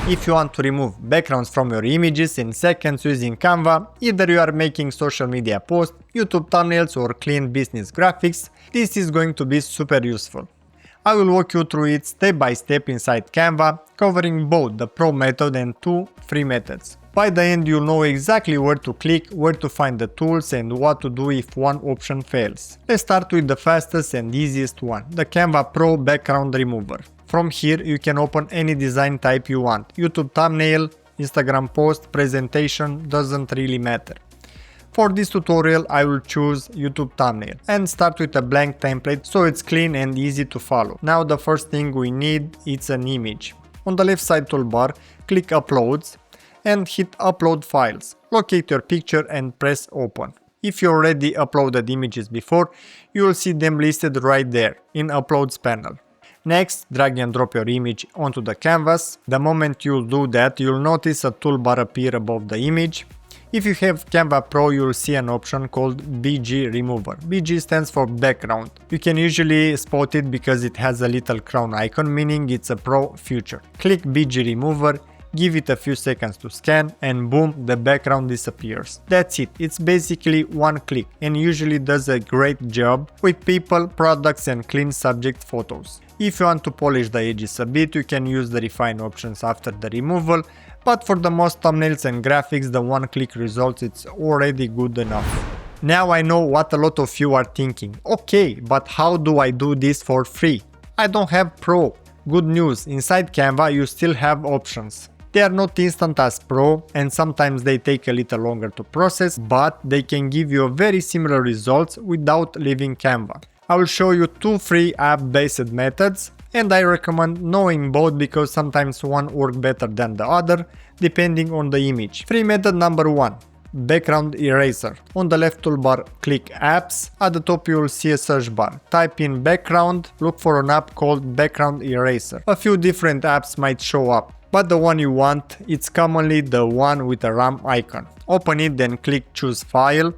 If you want to remove backgrounds from your images in seconds using Canva, either you are making social media posts, YouTube thumbnails or clean business graphics, this is going to be super useful. I will walk you through it step by step inside Canva, covering both the Pro method and 2 free methods. By the end you'll know exactly where to click, where to find the tools and what to do if one option fails. Let's start with the fastest and easiest one, the Canva Pro Background Remover. From here you can open any design type you want, YouTube thumbnail, Instagram post, presentation, doesn't really matter. For this tutorial I will choose YouTube thumbnail and start with a blank template so it's clean and easy to follow. Now the first thing we need is an image. On the left side toolbar, click Uploads and hit Upload Files. Locate your picture and press Open. If you already uploaded images before, you will see them listed right there in Uploads panel. Next, drag and drop your image onto the canvas. The moment you'll do that, you'll notice a toolbar appear above the image. If you have Canva Pro, you'll see an option called BG Remover. BG stands for background. You can usually spot it because it has a little crown icon, meaning it's a Pro feature. Click BG Remover, give it a few seconds to scan, and boom, the background disappears. That's it, it's basically one click and usually does a great job with people, products and clean subject photos. If you want to polish the edges a bit, you can use the refine options after the removal, but for the most thumbnails and graphics, the one-click results it's already good enough. Now I know what a lot of you are thinking. Okay, but how do I do this for free? I don't have Pro. Good news, inside Canva you still have options. They are not instant as Pro and sometimes they take a little longer to process, but they can give you very similar results without leaving Canva. I will show you 2 free app-based methods and I recommend knowing both because sometimes one works better than the other depending on the image. Free method number 1. Background Eraser. On the left toolbar click Apps, at the top you will see a search bar. Type in background, look for an app called Background Eraser. A few different apps might show up, but the one you want, it's commonly the one with a RAM icon. Open it, then click Choose File,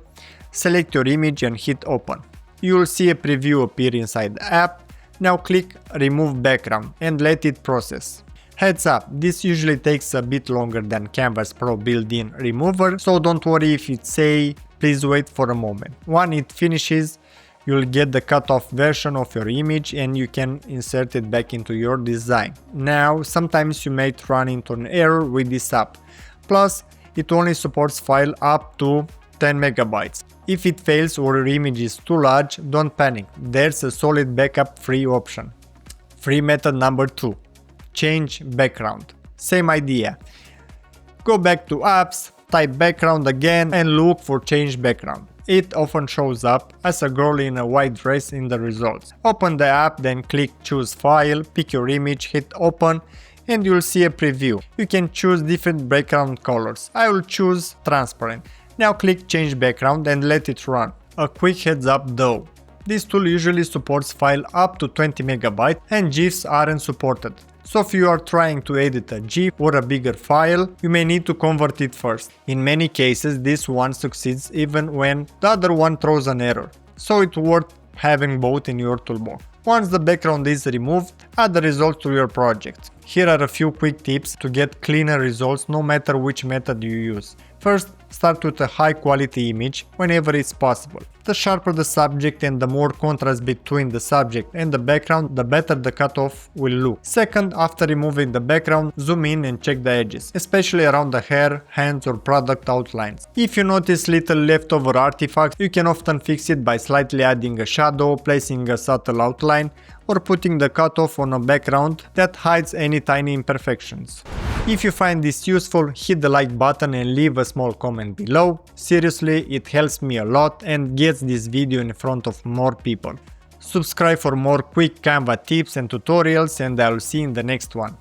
select your image and hit Open. You will see a preview appear inside the app. Now click Remove Background and let it process. Heads up, this usually takes a bit longer than Canva's Pro built-in remover, so don't worry if it says please wait for a moment. When it finishes, you'll get the cut-off version of your image and you can insert it back into your design. Now, sometimes you might run into an error with this app. Plus, it only supports file up to 10 megabytes. If it fails or your image is too large, don't panic. There's a solid backup free option. Free method number 2. Change background. Same idea. Go back to apps, type background again and look for change background. It often shows up as a girl in a white dress in the results. Open the app, then click Choose File, pick your image, hit Open and you'll see a preview. You can choose different background colors. I will choose transparent. Now click Change Background and let it run. A quick heads up though. This tool usually supports file up to 20 MB and GIFs aren't supported. So if you are trying to edit a GIF or a bigger file, you may need to convert it first. In many cases this one succeeds even when the other one throws an error. So it's worth having both in your toolbox. Once the background is removed, add the results to your project. Here are a few quick tips to get cleaner results no matter which method you use. First, start with a high quality image whenever it's possible. The sharper the subject and the more contrast between the subject and the background, the better the cutoff will look. Second, after removing the background, zoom in and check the edges, especially around the hair, hands or product outlines. If you notice little leftover artifacts, you can often fix it by slightly adding a shadow, placing a subtle outline, or putting the cutoff on a background that hides any tiny imperfections. If you find this useful, hit the like button and leave a small comment below. Seriously, it helps me a lot and gets this video in front of more people. Subscribe for more quick Canva tips and tutorials and I'll see you in the next one.